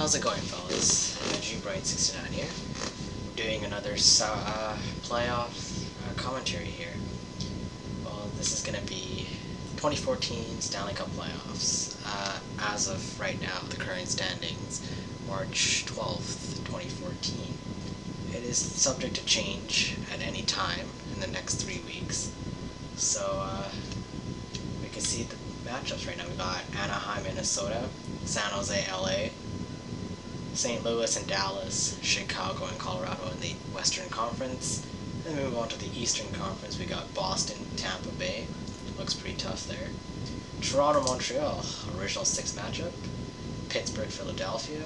How's it going, fellas? G-Bright69 here. We're doing another playoff commentary here. Well, this is going to be 2014 Stanley Cup playoffs. As of right now, the current standings, March 12th, 2014. It is subject to change at any time in the next 3 weeks. So, we can see the matchups right now. We got Anaheim, Minnesota, San Jose, LA, St. Louis and Dallas, Chicago and Colorado in the Western Conference. Then we move on to the Eastern Conference. We got Boston, Tampa Bay. Looks pretty tough there. Toronto, Montreal, original 6 matchup. Pittsburgh, Philadelphia.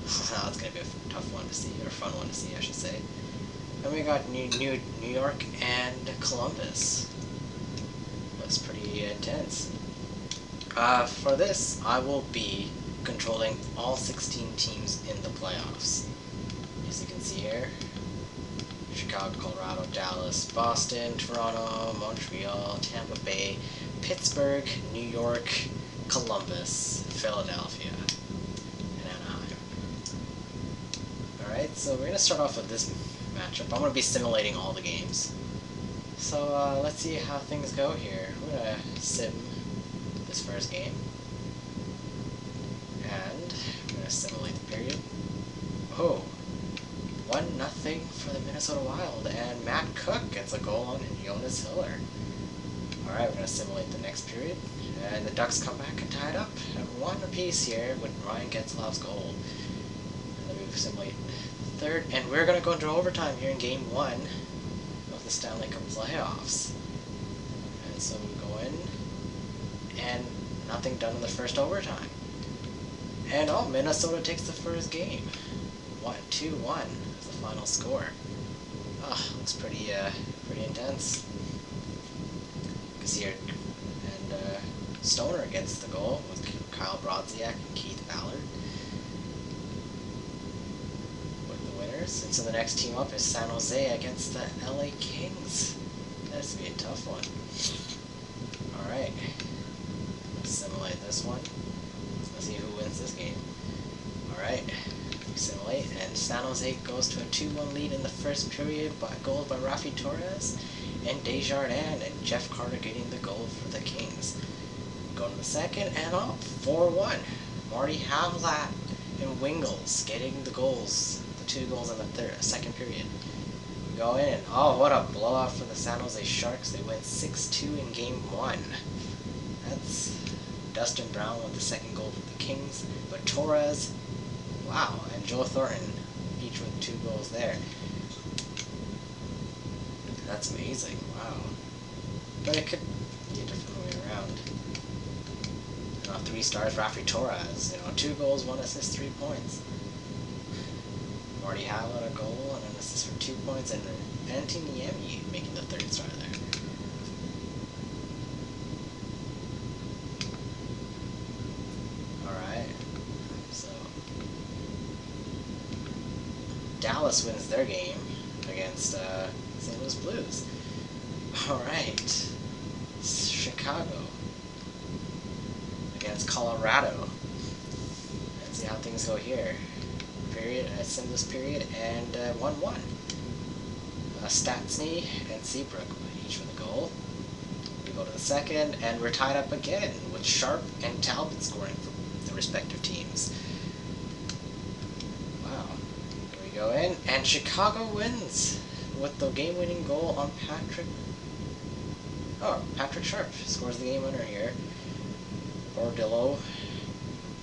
That's going to be a tough one to see, or a fun one to see, I should say. Then we got New York and Columbus. Looks pretty intense. For this, I will be controlling all 16 teams in the playoffs. As you can see here, Chicago, Colorado, Dallas, Boston, Toronto, Montreal, Tampa Bay, Pittsburgh, New York, Columbus, Philadelphia, and Anaheim. Alright, so we're going to start off with this matchup. I'm going to be simulating all the games. So let's see how things go here. We're going to sim this first game. And we're going to simulate the period. Oh, 1-0 for the Minnesota Wild, and Matt Cook gets a goal on Jonas Hiller. Alright, we're going to simulate the next period, and the Ducks come back and tie it up at 1 apiece here with Ryan Getzlaf's goal. And then we simulate the third, and we're going to go into overtime here in Game 1 of the Stanley Cup playoffs. And so we go in, and nothing done in the first overtime. And oh, Minnesota takes the first game. 2-1 is the final score. Looks pretty intense. You can see here, and Stoner gets the goal with Kyle Brodziak and Keith Ballard with the winners. And so the next team up is San Jose against the LA Kings. That's gonna be a tough one. Alright, let's simulate this one. Let's see who wins this game. Alright, we simulate, and San Jose goes to a 2-1 lead in the first period by goals by Rafi Torres and Desjardins, and Jeff Carter getting the goal for the Kings. We go to the second, and 4-1. Marty Havlat and Wingles getting the goals, the 2 goals in the second period. We go in, and what a blowout for the San Jose Sharks. They win 6-2 in Game 1. That's Dustin Brown with the second goal for the Kings, but Torres, wow, and Joe Thornton, each with 2 goals there. That's amazing, wow. But it could be a different way around. 3 stars, Rafi Torres, 2 goals, 1 assist, 3 points. Marty Havlat a goal and an assist for 2 points, and Antti Niemi making the 3rd star there. Dallas wins their game against St. Louis Blues. Alright, Chicago against Colorado. Let's see how things go here. Period, sim this period, and 1-1. Stastny and Seabrook each with a goal. We go to the second, and we're tied up again with Sharp and Talbot scoring for the respective teams. Go in, and Chicago wins with the game-winning goal on Patrick Sharp scores the game winner here. Bordillo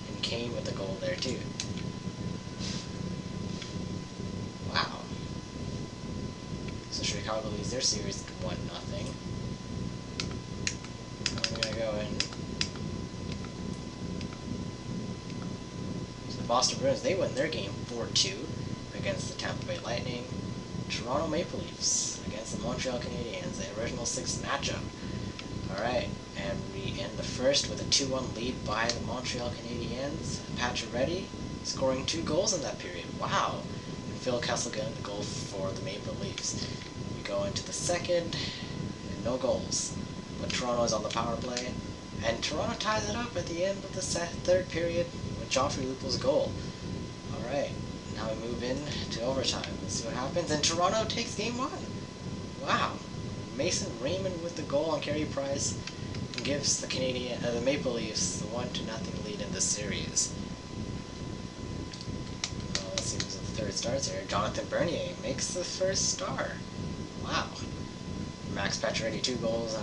and Kane with the goal there too. Wow. So Chicago leads their series 1-0. I'm gonna go in. So the Boston Bruins, they win their game 4-2. Against the Tampa Bay Lightning. Toronto Maple Leafs against the Montreal Canadiens, the original 6th matchup. Alright, and we end the first with a 2-1 lead by the Montreal Canadiens. Pacioretty scoring 2 goals in that period. Wow! And Phil Kessel getting the goal for the Maple Leafs. We go into the second, and no goals. But Toronto is on the power play, and Toronto ties it up at the end of the 3rd period with Joffrey Lupul's goal. Alright, now we move in to overtime. Let's see what happens. And Toronto takes game 1. Wow. Mason Raymond with the goal on Carey Price gives the Maple Leafs the 1-0 lead in the series. Let's see who's the third stars here. Jonathan Bernier makes the first star. Wow. Max Pacioretty 2 goals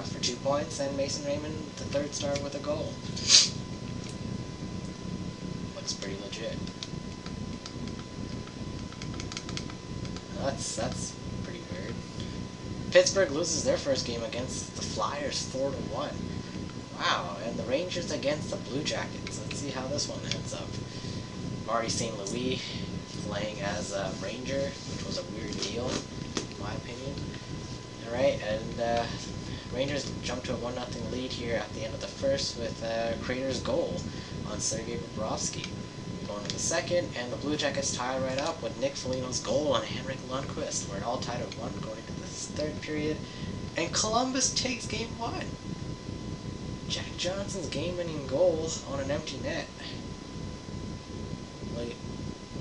for 2 points, and Mason Raymond the third star with a goal. Looks pretty legit. That's pretty weird. Pittsburgh loses their first game against the Flyers 4-1. Wow, and the Rangers against the Blue Jackets. Let's see how this one ends up. Marty St. Louis playing as a Ranger, which was a weird deal, in my opinion. Alright, and Rangers jump to a 1-0 lead here at the end of the first with Crater's goal on Sergei Bobrovsky. Going to the second, and the Blue Jackets tie right up with Nick Foligno's goal on Henrik Lundqvist. We're all tied at 1 going into this third period, and Columbus takes game 1. Jack Johnson's game-winning goal on an empty net.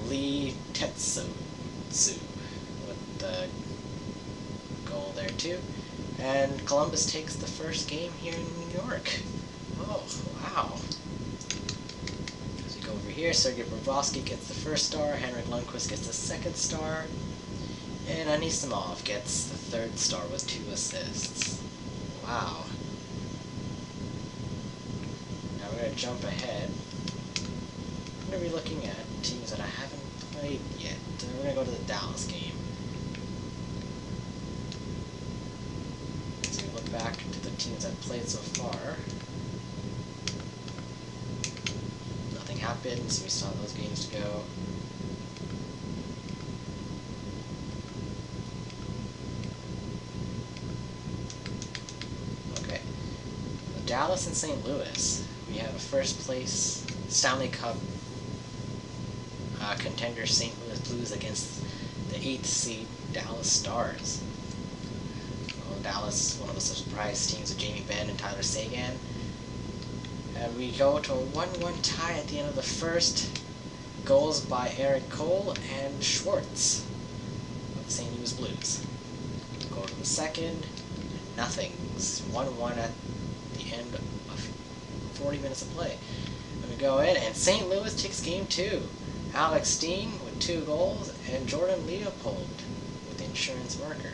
Lee Tetsu with the goal there too. And Columbus takes the first game here in New York. Oh, wow. As we go over here, Sergei Bobrovsky gets the first star, Henrik Lundqvist gets the second star, and Anisimov gets the third star with 2 assists. Wow. Now we're going to jump ahead. We're going to be looking at teams that I haven't played yet. We're going to go to the Dallas game. So we look back to the teams I've played so far. Nothing happened, so we still have those games to go. Okay. Dallas and St. Louis. We have a first place Stanley Cup contender St. Louis Blues against the 8th seed Dallas Stars. Well, Dallas, one of the surprise teams with Jamie Benn and Tyler Seguin. And we go to a 1-1 tie at the end of the first. Goals by Eric Cole and Schwartz of the St. Louis Blues. Go to the second, nothing. 1-1 at the end of 40 minutes of play. And we go in, and St. Louis takes game 2. Alex Steen with 2 goals, and Jordan Leopold with the insurance marker.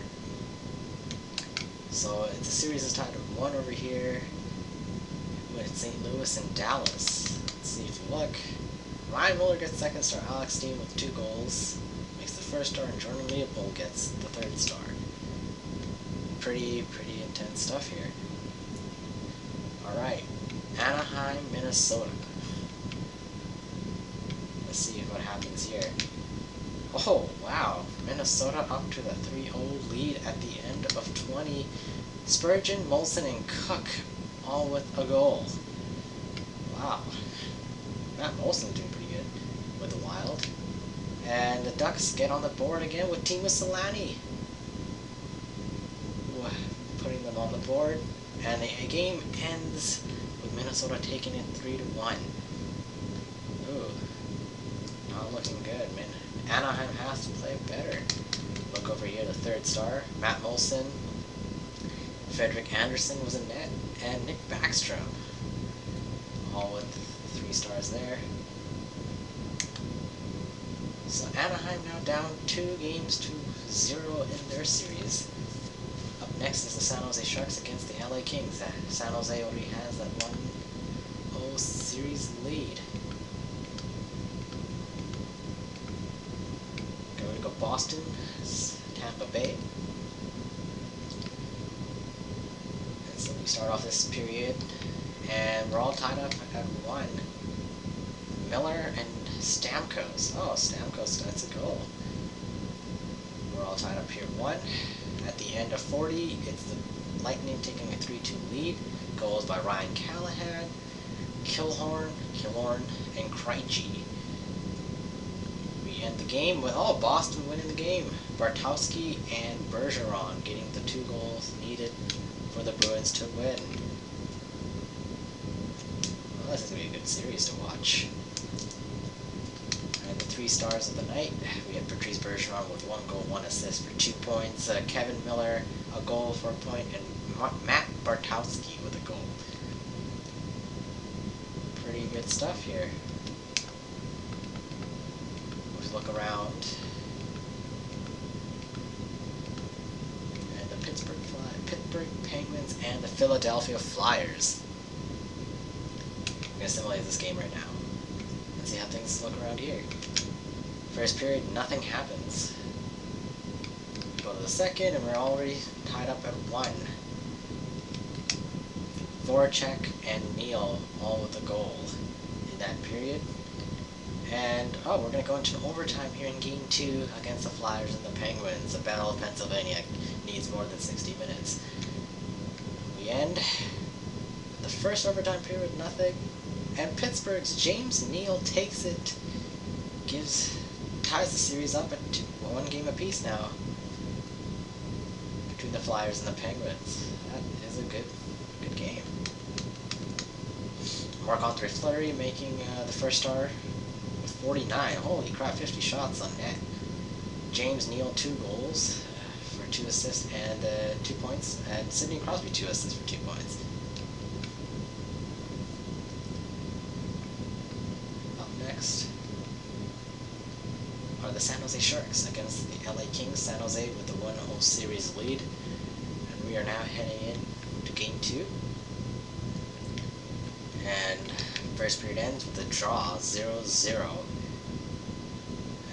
So the series is tied at 1 over here with St. Louis and Dallas. Let's see if you look. Ryan Miller gets second star, Alex Steen with 2 goals makes the first star, and Jordan Leopold gets the third star. Pretty intense stuff here. Alright, Anaheim, Minnesota. Let's see what happens here. Oh, wow. Minnesota up to the 3-0 lead at the end of 20. Spurgeon, Molson, and Cook all with a goal. Wow. Matt Molson doing pretty good with the Wild. And the Ducks get on the board again with Timo Solani putting them on the board. And the game ends with Minnesota taking it 3-1. Ooh. Not looking good, man. Anaheim has to play better. Look over here, the third star, Matt Molson, Frederick Anderson was in net, and Nick Backstrom, all with 3 stars there. So Anaheim now down 2-0 in their series. Up next is the San Jose Sharks against the LA Kings. San Jose already has that 1-0 series lead. Boston, Tampa Bay. And so we start off this period, and we're all tied up at 1. Miller and Stamkos. Oh, Stamkos gets a goal. We're all tied up here at 1. At the end of 40, it's the Lightning taking a 3-2 lead. Goals by Ryan Callahan, Killorn, and Krejci. End the game with Boston winning the game. Bartowski and Bergeron getting the 2 goals needed for the Bruins to win. Well, this is going to be a good series to watch. And 3 stars of the night, we have Patrice Bergeron with 1 goal, 1 assist for 2 points, Kevin Miller, a goal for a point, and Matt Bartowski with a goal. Pretty good stuff here. Let's look around. And the Pittsburgh Penguins and the Philadelphia Flyers. I'm going to simulate this game right now. Let's see how things look around here. First period, nothing happens. Go to the second, and we're already tied up at 1. Voracek and Neal all with a goal in that period. And, we're going to go into an overtime here in Game 2 against the Flyers and the Penguins. The Battle of Pennsylvania needs more than 60 minutes. We end the first overtime period with nothing. And Pittsburgh's James Neal takes it, ties the series up at 1 game apiece now between the Flyers and the Penguins. That is a good game. Marc-Andre Fleury making the first star with 49. Holy crap, 50 shots on net. James Neal 2 goals for 2 assists and 2 points, and Sidney Crosby 2 assists for 2 points. Next are the San Jose Sharks against the LA Kings. San Jose with the 1-0 series lead, and we are now heading in to Game 2. And first period ends with a draw, 0-0,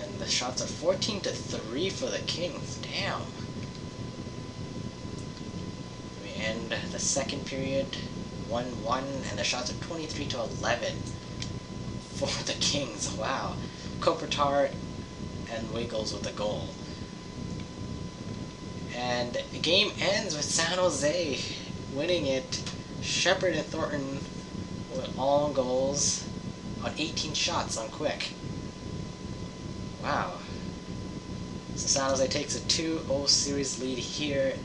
and the shots are 14-3 for the Kings. Damn. We end the second period 1-1, and the shots are 23-11. For the Kings. Wow. Kopitar and Wiggles with a goal. And the game ends with San Jose winning it. Shepard and Thornton with all goals on 18 shots on quick. Wow. So San Jose takes a 2-0 series lead here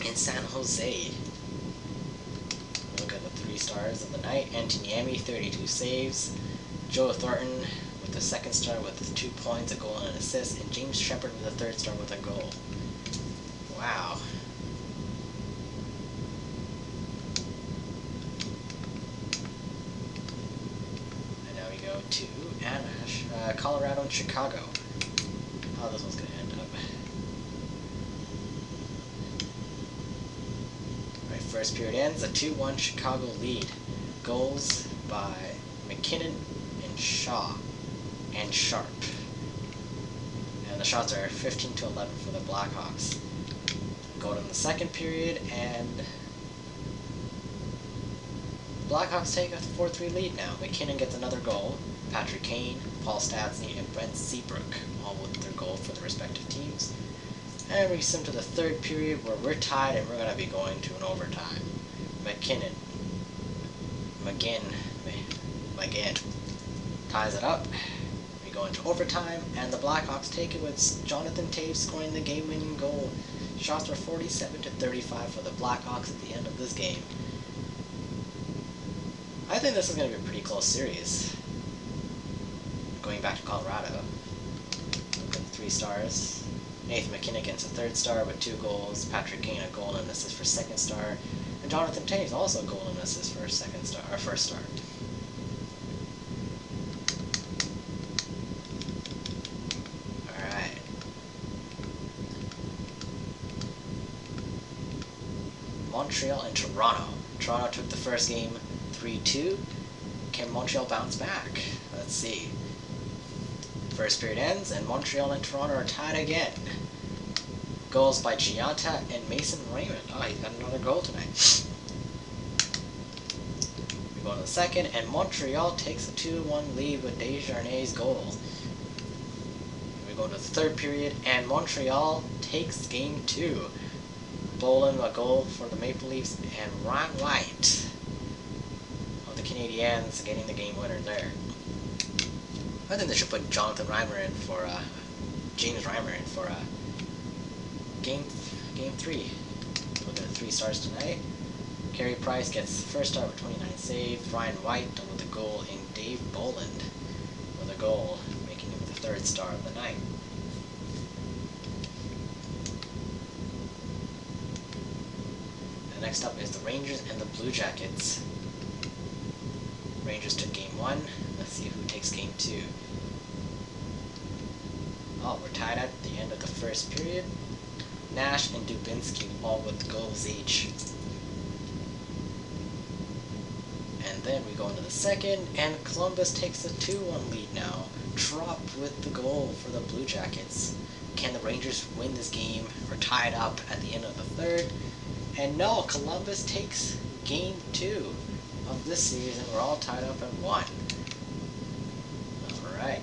in San Jose. Look at the 3 stars of the night. Antoniemi, 32 saves. Joe Thornton with the 2nd star with 2 points, a goal and an assist. And James Shepard with the 3rd star with a goal. Wow. And now we go to Colorado and Chicago. How this one's going to end up. First period ends, a 2-1 Chicago lead. Goals by McKinnon and Shaw and Sharp. And the shots are 15-11 for the Blackhawks. Go to the second period, and the Blackhawks take a 4-3 lead now. McKinnon gets another goal. Patrick Kane, Paul Stastny, and Brent Seabrook all with their goal for the respective teams. And we sim to the third period where we're tied and we're going to be going to an overtime. McGinn ties it up. We go into overtime, and the Blackhawks take it with Jonathan Toews scoring the game-winning goal. Shots were 47-35 for the Blackhawks at the end of this game. I think this is going to be a pretty close series. Going back to Colorado. Look at the 3 stars. Nathan McKinnon gets a 3rd star with 2 goals. Patrick Kane a goal and an assist for 2nd star. And Jonathan Toews also a goal and an assist for 2nd star, or 1st star. Alright. Montreal and Toronto. Toronto took the first game 3-2. Can Montreal bounce back? Let's see. First period ends, and Montreal and Toronto are tied again. Goals by Gianta and Mason Raymond. Oh, he's got another goal tonight. We go to the second, and Montreal takes a 2-1 lead with Desjardins' goal. We go to the third period, and Montreal takes game 2. Bolin a goal for the Maple Leafs, and Ron White of the Canadiens getting the game winner there. I think they should put Jonathan Reimer in for, James Reimer in for, game 3. Look at the 3 stars tonight. Carey Price gets 1st star with 29 saves. Ryan White with a goal, and Dave Boland with a a goal, making him the third star of the night. And next up is the Rangers and the Blue Jackets. Rangers took game 1. Let's see who takes game 2. Oh, we're tied at the end of the first period. Nash and Dubinsky all with goals each. And then we go into the second, and Columbus takes a 2-1 lead now. Trop with the goal for the Blue Jackets. Can the Rangers win this game or tie it up at the end of the third? And no, Columbus takes game 2 of this series, and we're all tied up at 1. Alright.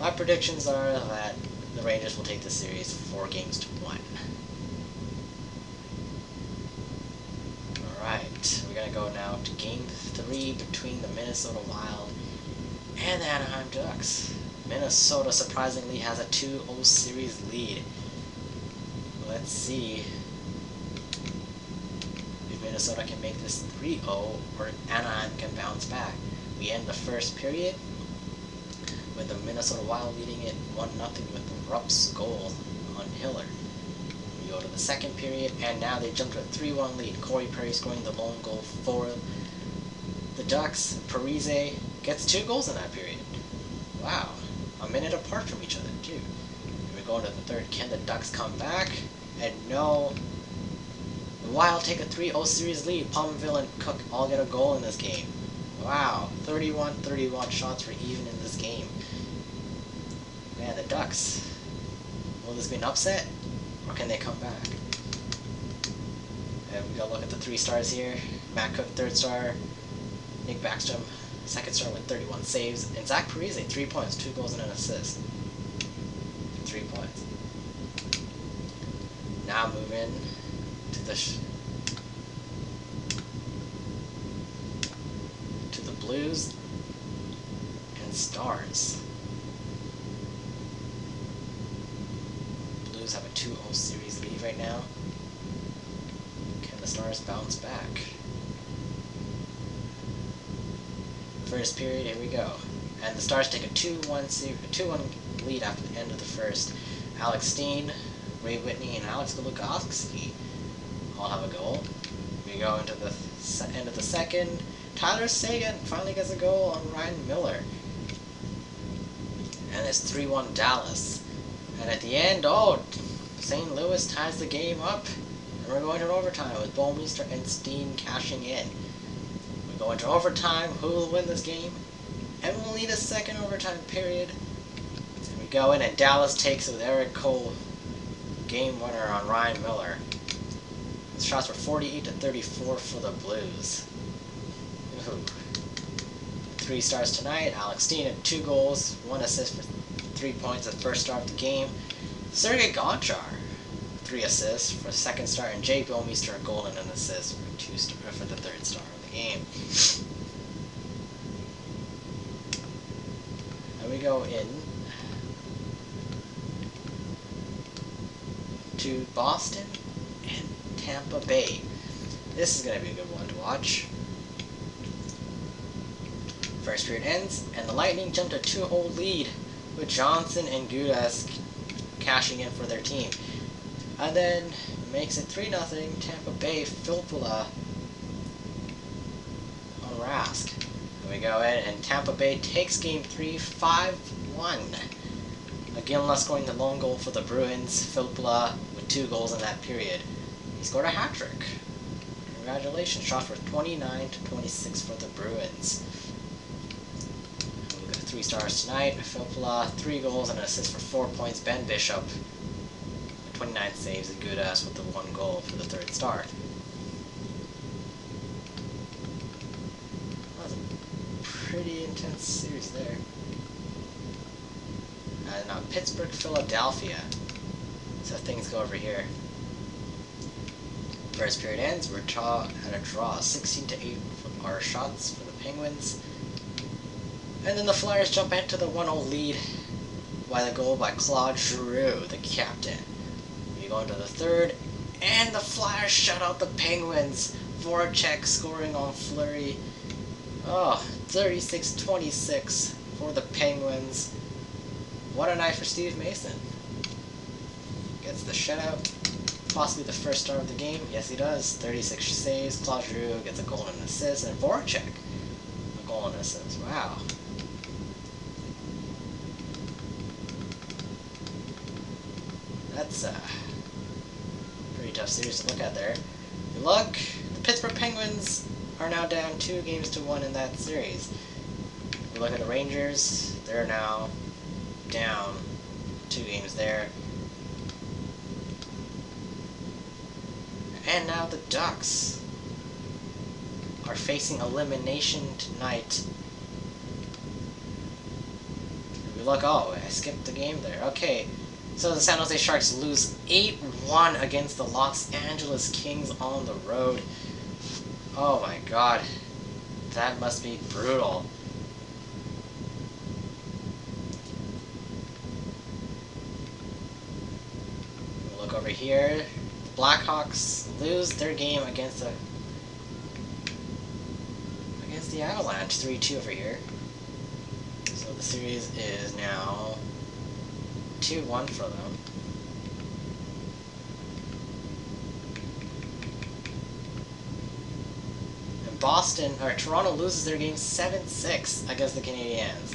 My predictions are that the Rangers will take the series 4 games to 1. Alright, we're going to go now to game 3 between the Minnesota Wild and the Anaheim Ducks. Minnesota surprisingly has a 2-0 series lead. Let's see if Minnesota can make this 3-0 or Anaheim can bounce back. We end the first period with the Minnesota Wild leading it 1-0 with Rupp's goal on Hiller. We go to the second period, and now they jump to a 3-1 lead. Corey Perry scoring the lone goal for the Ducks. Parise gets 2 goals in that period. Wow, a minute apart from each other too. And we go into the third. Can the Ducks come back? And no. The Wild take a 3-0 series lead. Palmerville and Cook all get a goal in this game. Wow, 31-31 shots were even in this game. Man, the Ducks. Will this be an upset? Or can they come back? And we gotta look at the 3 stars here. Matt Cook, 3rd star. Nick Backstrom, 2nd star with 31 saves. And Zach Parise, 3 points, 2 goals and an assist. 3 points. Now move in to the Blues and Stars. Blues have a 2-0 series lead right now. Can the Stars bounce back? First period, here we go. And the Stars take a 2-1 lead after the end of the first. Alex Steen, Ray Whitney, and Alex Golukovsky all have a goal. We go into the end of the second. Tyler Seguin finally gets a goal on Ryan Miller. And it's 3-1 Dallas. And at the end, St. Louis ties the game up. And we're going to overtime with Bouwmeester and Steen cashing in. We go into overtime. Who will win this game? And we'll need a second overtime period. And we go in, and Dallas takes it with Eric Cole. Game winner on Ryan Miller. The shots were 48-34 for the Blues. Ooh. 3 stars tonight. Alex Steen had 2 goals, 1 assist for 3 points at first star of the game. Sergei Gonchar, 3 assists for 2nd star, and Jake Bouwmeester a goal and an assist for the 3rd star of the game. And we go in to Boston and Tampa Bay. This is going to be a good one to watch. First period ends, and the Lightning jumped a 2-0 lead with Johnson and Gudas cashing in for their team. And then makes it 3-0 Tampa Bay. Filppula on Rask. And we go in, and Tampa Bay takes game 3 5-1. Again, scoring the lone goal for the Bruins. Filppula with 2 goals in that period. He scored a hat-trick. Congratulations. Shots were 29-26 for the Bruins. 3 stars tonight. Filppula, 3 goals and an assist for 4 points. Ben Bishop, 29 saves, and Gudas with the 1 goal for the 3rd star. That was a pretty intense series there. And now Pittsburgh, Philadelphia. So things go over here. First period ends. We're at a draw, 16-8 for our shots for the Penguins. And then the Flyers jump ahead to the 1-0 lead by the goal by Claude Giroux, the captain. We go into the third, and the Flyers shut out the Penguins. Voracek scoring on Fleury Oh, 36-26 for the Penguins. What a night for Steve Mason. Gets the shutout. Possibly the first star of the game. Yes, he does. 36 saves. Claude Giroux gets a goal and an assist. And Voracek, a goal and an assist. Wow. That's a pretty tough series to look at there. Look, the Pittsburgh Penguins are now down 2-1 in that series. We look at the Rangers, they're now down 2 games there. And now the Ducks are facing elimination tonight. We look, oh, I skipped the game there. Okay, so the San Jose Sharks lose 8-1 against the Los Angeles Kings on the road. Oh my god, that must be brutal. We'll look over here. The Blackhawks lose their game against the Avalanche, 3-2 over here. So the series is now 2-1 for them. And Toronto loses their game 7-6 against the Canadiens.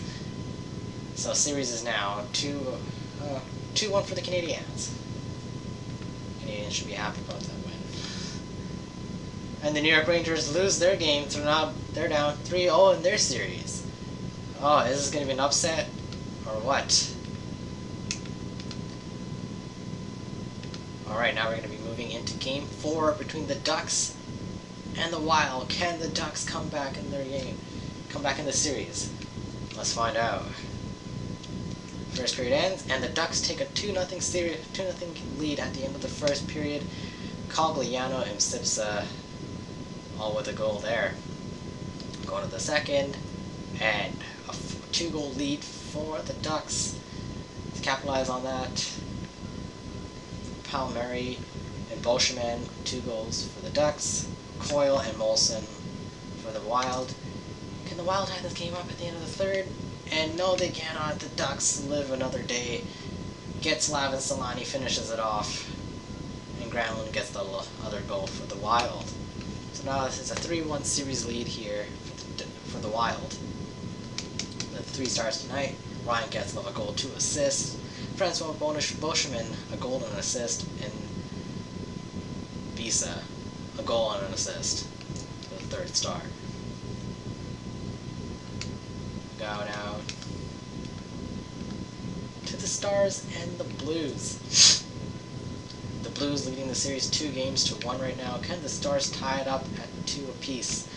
So series is now 2-1 for the Canadiens. Canadiens should be happy about that win. And the New York Rangers lose their game, so now they're down 3-0 in their series. Oh, is this going to be an upset? Or what? Alright, now we're going to be moving into Game 4 between the Ducks and the Wild. Can the Ducks come back in their game? Come back in the series? Let's find out. First period ends, and the Ducks take a 2-0 lead at the end of the first period. Cogliano and Sipsa all with a goal there. Going to the second, and a 2-goal lead for the Ducks. To capitalize on that, Palmieri and Bolshman, 2 goals for the Ducks. Coyle and Molson for the Wild. Can the Wild have this game up at the end of the third? And no, they cannot. The Ducks live another day. Getzlav and Solani finishes it off. And Granlund gets the other goal for the Wild. So now this is a 3-1 series lead here for the Wild. The 3 stars tonight. Ryan Getzlav, a goal, 2 assists. Francois Beauchemin, a goal and an assist. And Bisa, a goal and an assist. The 3rd star. Go now to the Stars and the Blues. The Blues leading the series 2-1 right now. Can the Stars tie it up at 2 apiece?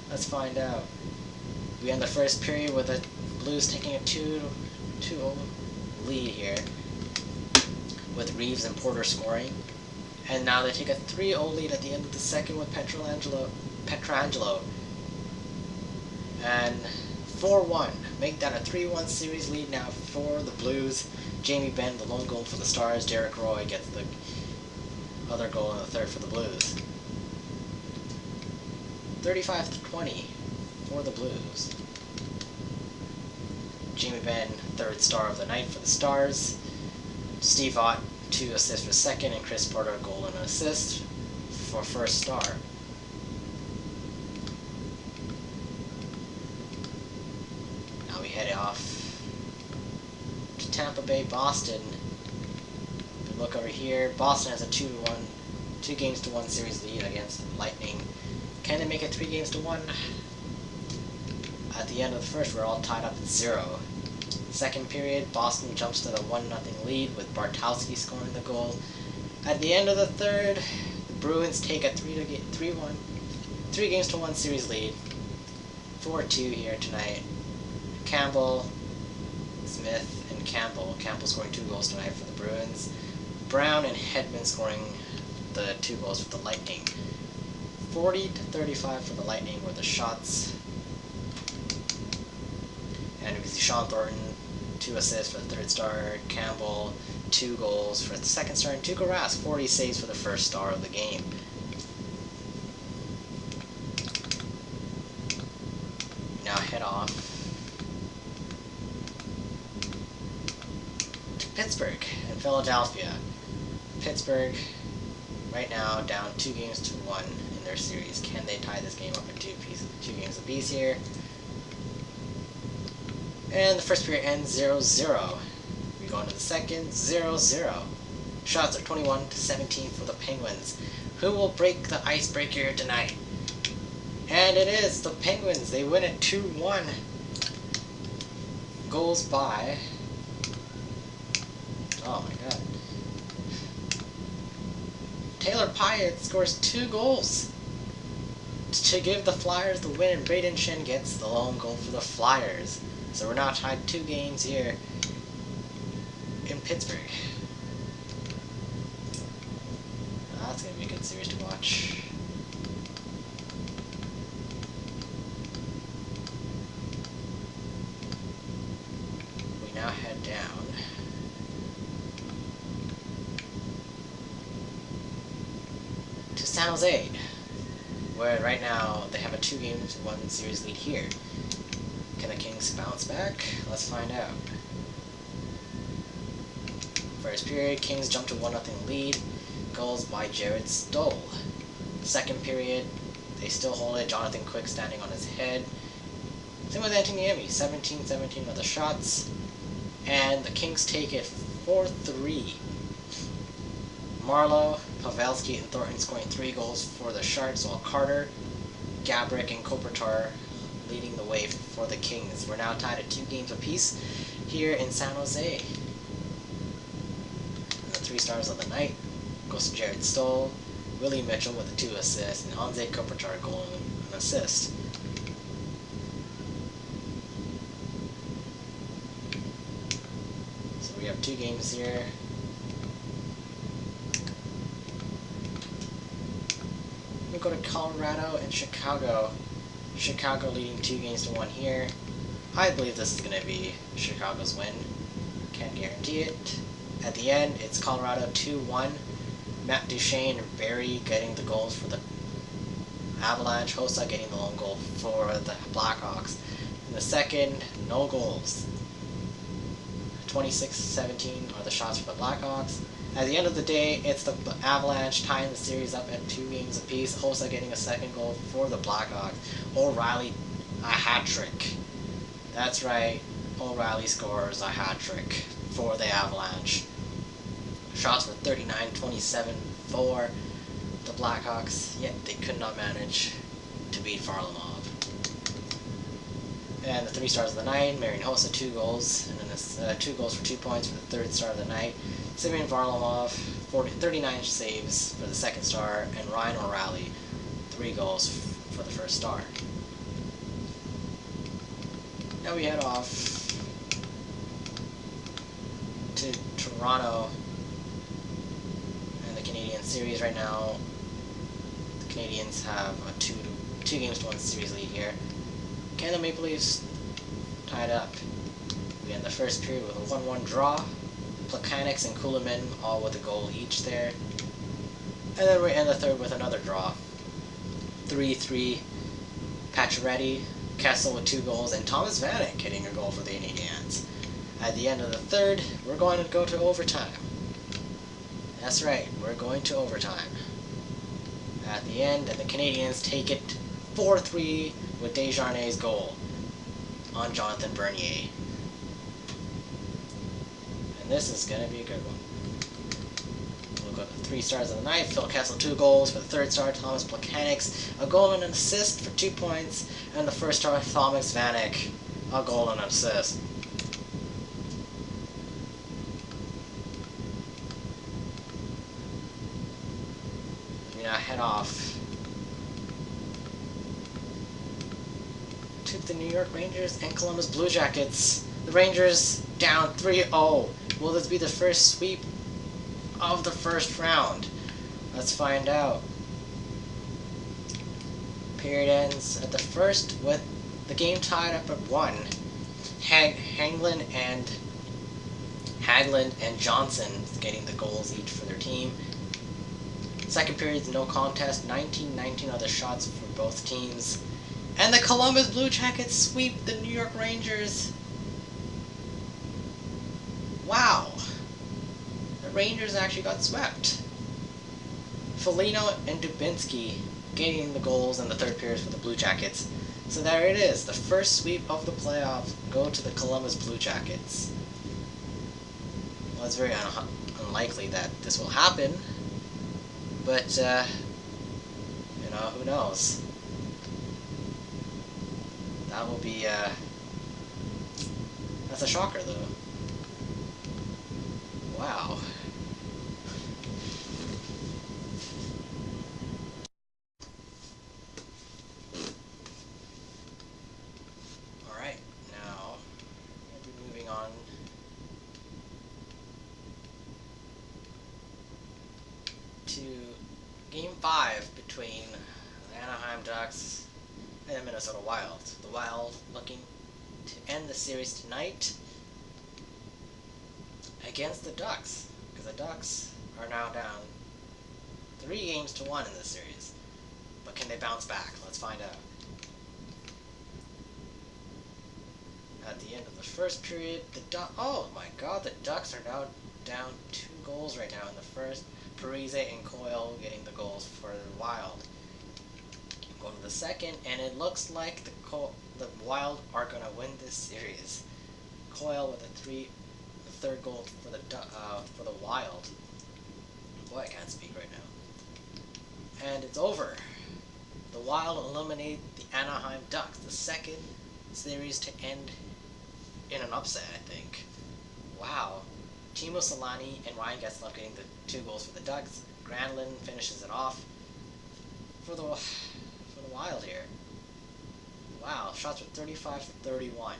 Let's find out. We end the first period with the Blues taking a 2-0 lead here, with Reeves and Porter scoring. And now they take a 3-0 lead at the end of the second with Pietrangelo. And 4-1. Make that a 3-1 series lead now for the Blues. Jamie Benn, the lone goal for the Stars. Derek Roy gets the other goal in the third for the Blues. 35-20 for the Blues. Jamie Benn, 3rd star of the night for the Stars. Steve Ott, 2 assists for 2nd, and Chris Porter, a goal and an assist for 1st star. Now we head off to Tampa Bay, Boston. Look over here. Boston has a 2-1 series lead against Lightning. Can they make it 3-1? At the end of the first, we're all tied up at 0. Second period, Boston jumps to the 1-0 lead with Bartowski scoring the goal. At the end of the third, the Bruins take a 3-1 series lead. 4-2 here tonight. Campbell, Smith, and Campbell. Campbell scoring 2 goals tonight for the Bruins. Brown and Hedman scoring the 2 goals for the Lightning. 40-35 for the Lightning were the shots. And we can see Sean Thornton, 2 assists for the 3rd star. Campbell, 2 goals for the 2nd star. And Tuukka Rask, 40 saves for the 1st star of the game. now head off to Pittsburgh and Philadelphia. Pittsburgh right now down 2-1 in their series. Can they tie this game up in two games apiece here? And the first period ends 0-0. We go into the second, 0-0. Shots are 21-17 for the Penguins. Who will break the icebreaker tonight? And it is the Penguins. They win it 2-1. Goals by... oh my god. Taylor Pyatt scores 2 goals to give the Flyers the win, and Braden Shen gets the lone goal for the Flyers. So we're now tied 2 games here in Pittsburgh. That's going to be a good series to watch. We now head down to San Jose, where right now they have a 2-1 series lead here. Can the Kings bounce back? Let's find out. First period, Kings jump to 1-0 lead. Goals by Jared Stoll. Second period, they still hold it. Jonathan Quick standing on his head. Same with Antoniemi, 17-17 with the shots. And the Kings take it 4-3. Marlowe, Pavelski, and Thornton scoring 3 goals for the Sharks, while Carter, Gabrick, and Kopitar leading the way for the Kings. We're now tied at 2 games apiece here in San Jose. And the 3 stars of the night goes to Jared Stoll, Willie Mitchell with the 2 assists, and Anze Kopitar goal and an assist. So we have 2 games here. We go to Colorado and Chicago. Chicago leading 2-1 here. I believe this is going to be Chicago's win. Can't guarantee it. At the end, it's Colorado 2-1. Matt Duchene and Barry getting the goals for the Avalanche. Hossa getting the lone goal for the Blackhawks. In the second, no goals. 26-17 are the shots for the Blackhawks. At the end of the day, it's the Avalanche tying the series up at 2 games apiece. Hossa getting a second goal for the Blackhawks. O'Reilly, a hat-trick. That's right, O'Reilly scores a hat-trick for the Avalanche. Shots were 39-27 for the Blackhawks, yet they could not manage to beat Varlamov. And the 3 stars of the night, Marian Hossa 2 goals, and then 2 goals for 2 points for the 3rd star of the night. Semyon Varlamov, 39 saves for the 2nd star, and Ryan O'Reilly, 3 goals for the 1st star. Now we head off to Toronto and the Canadian series. Right now, the Canadians have a 2-1 series lead here. Can the Maple Leafs tie it up? We end the first period with a 1-1 draw. Plekanec and Kulemin all with a goal each there. And then we end the third with another draw. 3-3. Pacioretty, Kessel with 2 goals, and Thomas Vanek hitting a goal for the Canadiens. At the end of the third, we're going to go to overtime. That's right, we're going to overtime. At the end, and the Canadiens take it 4-3 with Desjardins' goal on Jonathan Bernier. And this is going to be a good one. We'll go to 3 stars of the night. Phil Kessel 2 goals. For the 3rd star, Thomas Plekanec, a goal and an assist for 2 points. And the 1st star, Thomas Vanek, a goal and an assist. We now head off to the New York Rangers and Columbus Blue Jackets. The Rangers down 3-0. Will this be the first sweep of the first round? Let's find out. Period ends at the first with the game tied up at 1. Hagelin and Johnson getting the goals each for their team. Second period, no contest. 19-19 are the shots for both teams. And the Columbus Blue Jackets sweep the New York Rangers. Wow. The Rangers actually got swept. Foligno and Dubinsky getting the goals in the third period for the Blue Jackets. So there it is. The first sweep of the playoffs go to the Columbus Blue Jackets. Well, it's very unlikely that this will happen. But, you know, who knows? That will be, that's a shocker, though. Wow. Alright, now we'll be moving on to Game 5 between the Anaheim Ducks and the Minnesota Wild. The Wild looking to end the series tonight against the Ducks, because the Ducks are now down 3-1 in this series. But can they bounce back? Let's find out. At the end of the first period, oh my god, the Ducks are now down 2 goals right now in the first. Parise and Coyle getting the goals for the Wild. Go to the second, and it looks like the Wild are going to win this series. Coyle with the third goal for the Wild. Boy, I can't speak right now. And it's over. The Wild eliminate the Anaheim Ducks, the second series to end in an upset, I think. Wow. Timo Solani and Ryan Getzlaf getting the 2 goals for the Ducks. Granlund finishes it off for the Wild here. Wow, shots were 35-31.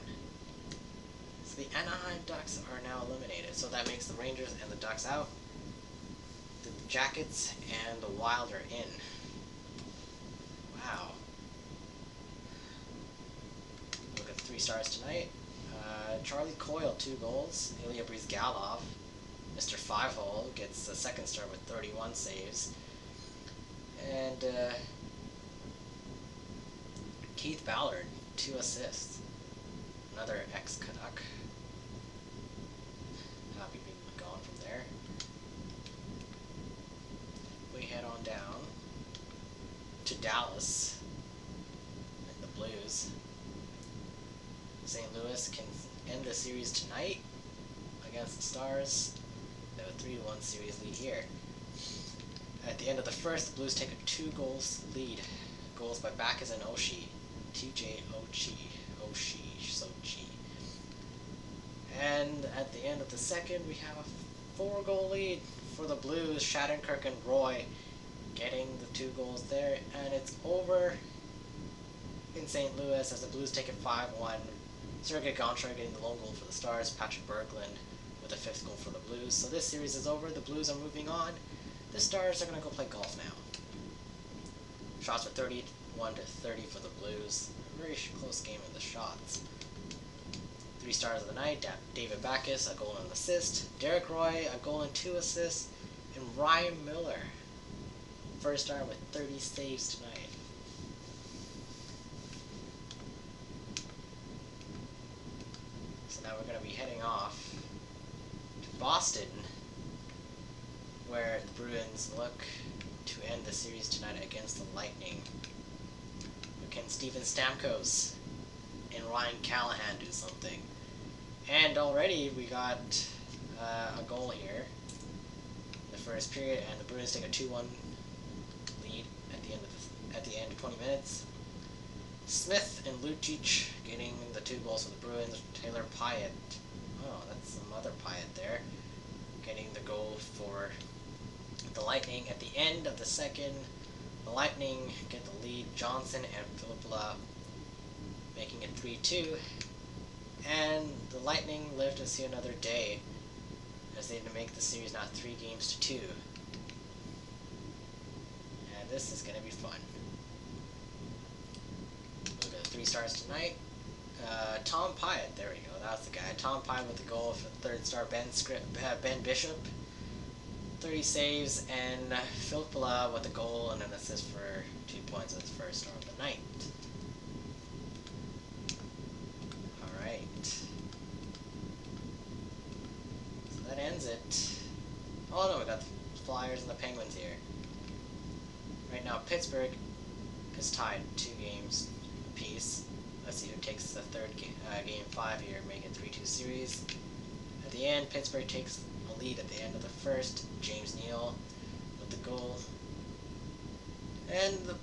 So the Anaheim Ducks are now eliminated. So that makes the Rangers and the Ducks out. The Jackets and the Wild are in. Wow. Look at the 3 stars tonight. Charlie Coyle, 2 goals. Ilya Bryzgalov, Mr. 5-hole, gets the 2nd star with 31 saves. And Keith Ballard, 2 assists. Another ex-Canuck. Happy being gone from there. We head on down to Dallas and the Blues. St. Louis can end the series tonight against the Stars. They have a 3-1 series lead here. At the end of the first, the Blues take a 2-goals lead. Goals by Backus and Oshie. TJ Sochi. And at the end of the second, we have a 4-goal lead for the Blues. Shattenkirk and Roy getting the 2 goals there. And it's over in St. Louis as the Blues take it 5-1. Sergei Gonchar getting the lone goal for the Stars. Patrick Berglund with the 5th goal for the Blues. So this series is over. The Blues are moving on. The Stars are going to go play golf now. Shots were 31-30 for the Blues. A very close game in the shots. 3 stars of the night. David Backus, a goal and an assist. Derek Roy, a goal and 2 assists. And Ryan Miller, 1st star with 30 saves tonight. So now we're going to be heading off to Boston, where the Bruins look to end the series tonight against the Lightning. But can Steven Stamkos and Ryan Callahan do something? And already we got a goal here in the first period, and the Bruins take a 2-1 lead at the end of 20 minutes. Smith and Lucic getting the 2 goals for the Bruins. Taylor Pyatt, oh, that's some other Pyatt there, getting the goal for the Lightning. At the end of the second, the Lightning get the lead. Johnson and Philippa making it 3-2. And the Lightning live to see another day as they make the series now 3-2. And this is going to be fun. Look at the 3 stars tonight. Tom Pyatt, there we go, that's the guy. Tom Pyatt with the goal for the 3rd star. Ben Bishop, 30 saves, and Philippa with a goal and an assist for 2 points as 1st star of the night. Alright. So that ends it. Oh no, we got the Flyers and the Penguins here. Right now, Pittsburgh is tied 2 games apiece. Let's see who takes the third game 5 here, make it 3-2 series. At the end, Pittsburgh takes a lead at the end of the first. James Neal with the goal. And the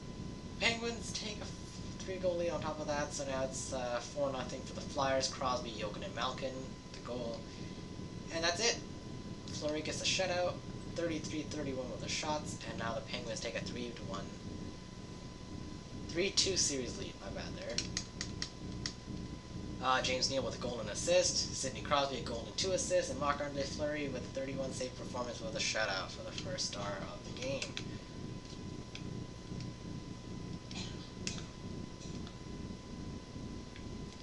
Penguins take a 3-goal lead on top of that, so now it's 4-0 for the Flyers. Crosby, Yoken, and Malkin, the goal. And that's it. Fleury gets a shutout, 33-31 with the shots, and now the Penguins take a 3-2 series lead, my bad there. James Neal with a goal and assist, Sidney Crosby a goal and 2 assists, and Marc-Andre Fleury with a 31 save performance with a shutout for the first star of the game.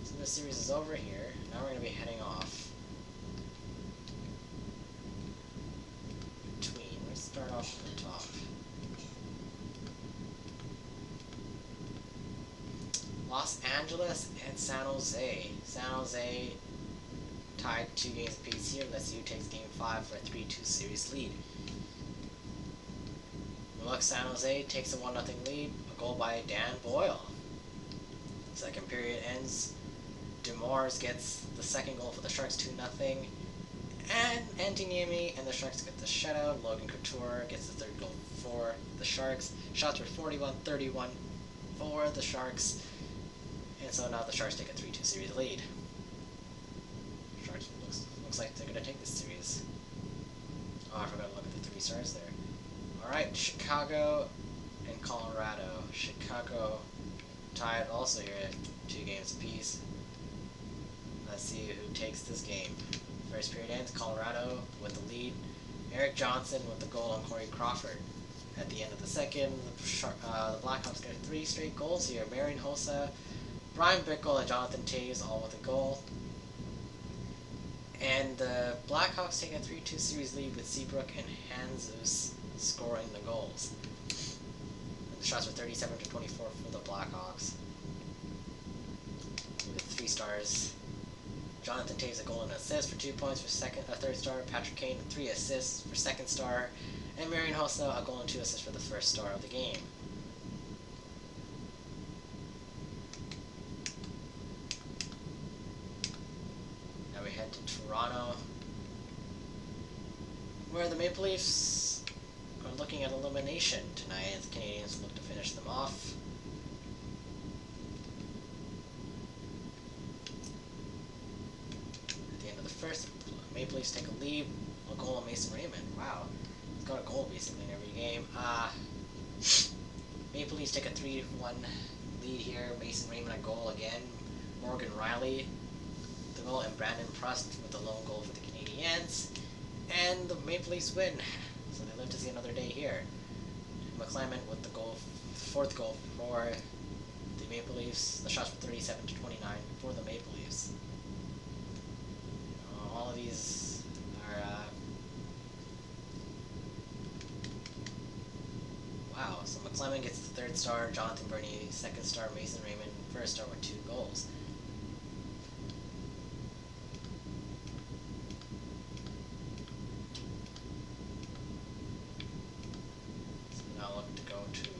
So this series is over here. Now we're going to be heading off. Let's start off at the top. Los Angeles and San Jose. San Jose tied 2 games apiece here. Let's see who takes game 5 for a 3-2 series lead. Look, San Jose takes a 1-0 lead. A goal by Dan Boyle. Second period ends. Demars gets the second goal for the Sharks, 2-0. And Antoniemi and the Sharks get the shutout. Logan Couture gets the third goal for the Sharks. Shots were 41-31 for the Sharks. And so now the Sharks take a 3-2 series lead. Sharks looks like they're going to take this series. Oh, I forgot to look at the 3 stars there. Alright, Chicago and Colorado. Chicago tied also here at 2 games apiece. Let's see who takes this game. First period ends, Colorado with the lead. Eric Johnson with the goal on Corey Crawford. At the end of the second, the Blackhawks get 3 straight goals here. Marian Hossa, Brian Bickle, and Jonathan Toews all with a goal. And the Blackhawks take a 3-2 series lead with Seabrook and Hanzus scoring the goals. And the shots were 37-24 for the Blackhawks. With 3 stars. Jonathan Toews a goal and an assist for 2 points for third star. Patrick Kane 3 assists for second star. And Marian Hossa a goal and 2 assists for the first star of the game. Now we head to Toronto, where the Maple Leafs are looking at elimination tonight as the Canadiens look to finish them off. First, Maple Leafs take a lead. A goal on Mason Raymond. Wow. He's got a goal basically in every game. Maple Leafs take a 3-1 lead here. Mason Raymond a goal again. Morgan Riley the goal, and Brandon Prust with the lone goal for the Canadiens. And the Maple Leafs win. So they live to see another day here. McClement with the goal, 4th goal for the Maple Leafs. The shots were 37-29 for the Maple Leafs. All of these are, wow, so McClement gets the 3rd star, Jonathan Bernier 2nd star, Mason Raymond 1st star with 2 goals. So now look to go to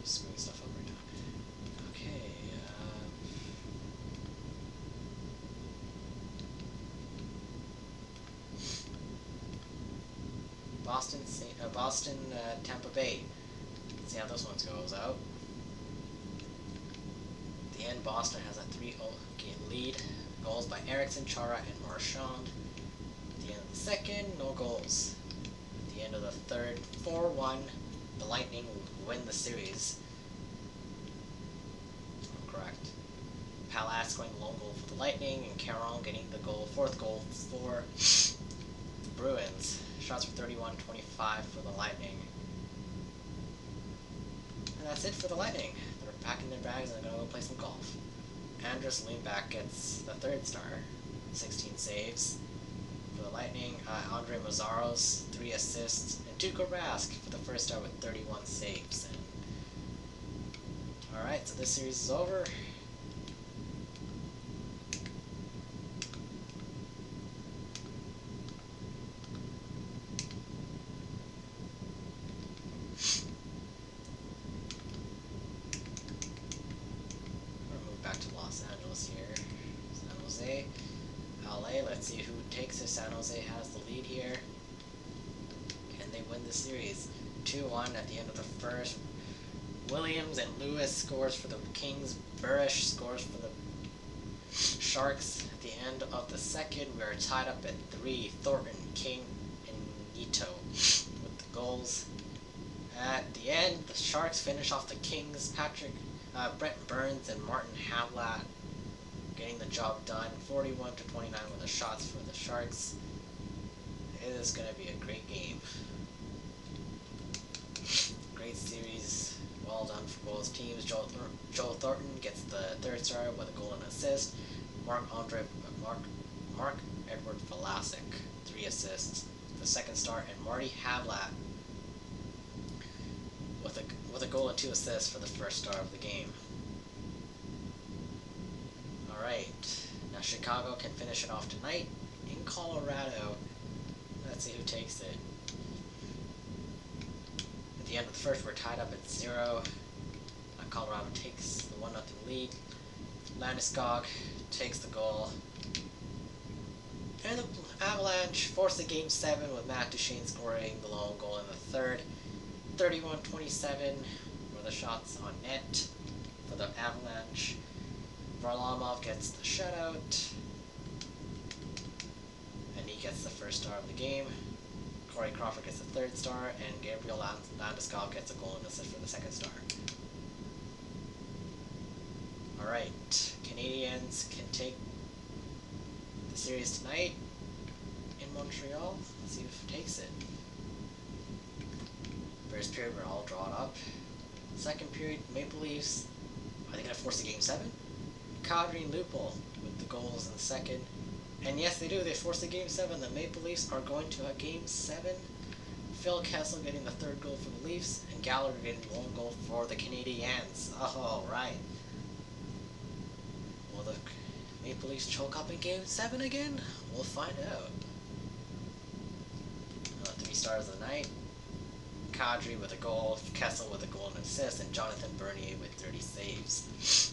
screwing stuff up right now. Okay. Boston, Tampa Bay. Let's see how this one goes out. At the end, Boston has a 3-0 game lead. Goals by Eriksson, Chara, and Marchand. At the end of the second, no goals. At the end of the third, 4-1. The Lightning win the series. Correct. Palas scoring the lone goal for the Lightning, and Caron getting the goal, 4th goal for the Bruins. Shots were 31-25 for the Lightning. And that's it for the Lightning. They're packing their bags and they're going to go play some golf. Andrus Lindback gets the 3rd star, 16 saves for the Lightning. Andre Mazzaros, 3 assists. And Tuukka Rask for the 1st star with 31 saves. And Alright, so this series is over. Back to Los Angeles here. San Jose. LA, let's see who takes it. San Jose has the lead here. Can they win the series? 2-1 at the end of the first. Williams and Lewis scores for the Kings. Burish scores for the Sharks. At the end of the second, we are tied up at 3. Thornton, King, and Nito with the goals. At the end, the Sharks finish off the Kings. Brett Burns and Martin Havlat getting the job done. 41-29 with the shots for the Sharks. It is going to be a great game. Great series. Well done for both teams. Joe Thornton gets the third star with a goal and assist. Mark Edward Vlasic, 3 assists, the second star, and Marty Havlat with a goal and 2 assists for the first star of the game. Alright, now Chicago can finish it off tonight in Colorado. Let's see who takes it. At the end of the first, we're tied up at 0. Colorado takes the 1-0 lead. Landeskog takes the goal. And the Avalanche force the game 7 with Matt Duchene scoring the lone goal in the third. 31-27 were the shots on net for the Avalanche. Varlamov gets the shutout. And he gets the first star of the game. Corey Crawford gets the third star, and Gabriel Landeskog gets a goal and assist for the second star. Alright, Canadiens can take the series tonight in Montreal. Let's see who takes it. First period, we're all drawn up. Second period, Maple Leafs, are they going to force the game 7? Kadri and Lupul with the goals in the second. And yes, they do. They force the game 7. The Maple Leafs are going to a game 7. Phil Kessel getting the third goal for the Leafs, and Gallagher getting the lone goal for the Canadiens. Oh, right. Will the Maple Leafs choke up in game 7 again? We'll find out. 3 stars of the night. Kadri with a goal, Kessel with a goal and assist, and Jonathan Bernier with 30 saves.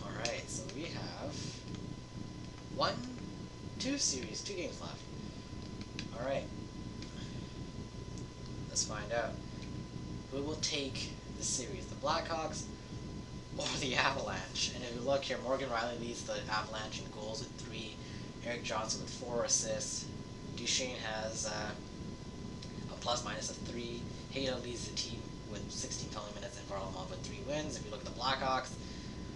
Alright, so we have 2 games left. Alright. Let's find out. Who will take the series? The Blackhawks or the Avalanche? And if you look here, Morgan Riley leads the Avalanche in goals with 3. Eric Johnson with 4 assists. Duchene has a plus-minus of 3. Hayda leads the team with 16 penalty minutes, and Varlamov with 3 wins. If you look at the Blackhawks,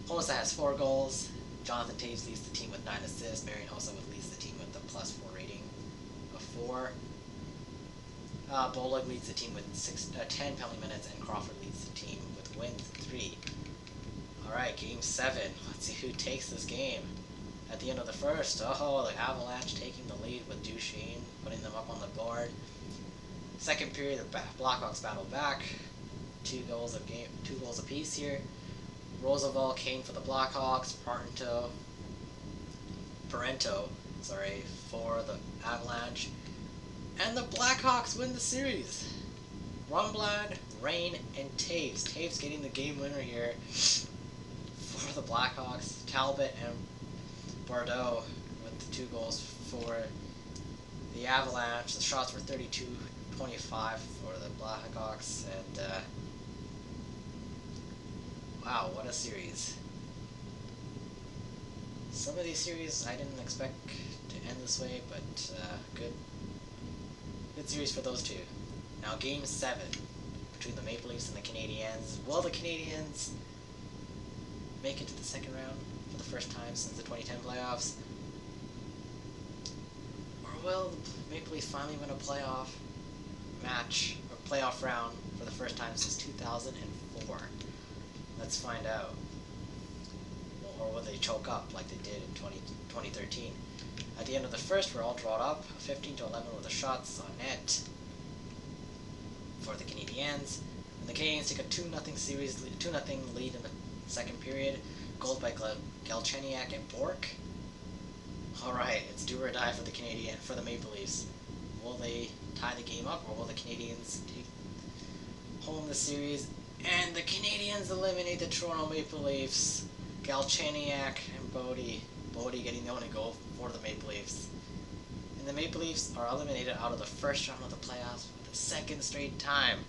Hossa has 4 goals. Jonathan Toews leads the team with 9 assists. Marian Hossa leads the team with the +4 rating of 4. Bollig leads the team with 10 penalty minutes, and Crawford leads the team with wins 3. Alright, game 7. Let's see who takes this game. At the end of the first, the Avalanche taking the lead with Duchene, putting them up on the board. Second period, the Blackhawks battle back. 2 goals apiece here. Roosevelt, Kane for the Blackhawks. Parento, for the Avalanche. And the Blackhawks win the series. Rumblad, Rain, and Toews. Toews getting the game winner here for the Blackhawks. Talbot and Bordeaux with the 2 goals for the Avalanche. The shots were 32-25 for the Blackhawks, and wow, what a series. Some of these series I didn't expect to end this way, but good series for those 2. Now game 7 between the Maple Leafs and the Canadiens. Will the Canadiens make it to the second round for the first time since the 2010 playoffs? Or will the Maple Leafs finally win a playoff match, or playoff round, for the first time since 2004? Let's find out. Or will they choke up like they did in 2013? At the end of the first, we're all drawn up, 15-11 with the shots on net. for the Canadiens. And the Canadiens take a 2-0 series, 2-0 lead in the second period. Goals by Galchenyuk and Bork. Alright, it's do or die for the Maple Leafs. Will they tie the game up, or will the Canadiens take home the series? And the Canadiens eliminate the Toronto Maple Leafs. Galchenyuk and Bodie getting the only goal for the Maple Leafs. And the Maple Leafs are eliminated out of the first round of the playoffs for the second straight time.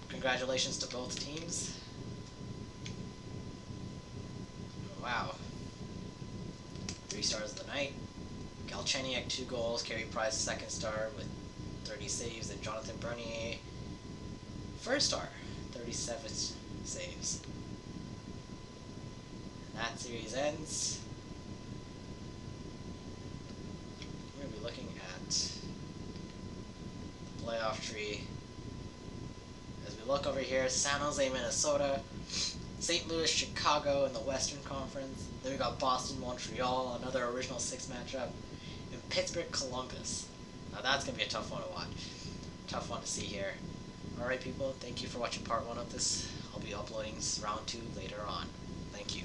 Congratulations to both teams. Wow. 3 stars of the night. Galchenyuk 2 goals, Carey Price second star with 30 saves, and Jonathan Bernier first star, 37 saves. And that series ends. We're going to be looking at the playoff tree. As we look over here, San Jose, Minnesota, St. Louis, Chicago in the Western Conference. Then we got Boston, Montreal, another original 6 matchup, and Pittsburgh, Columbus. Now that's going to be a tough one to watch. Tough one to see here. Alright people, thank you for watching part 1 of this. I'll be uploading round 2 later on. Thank you.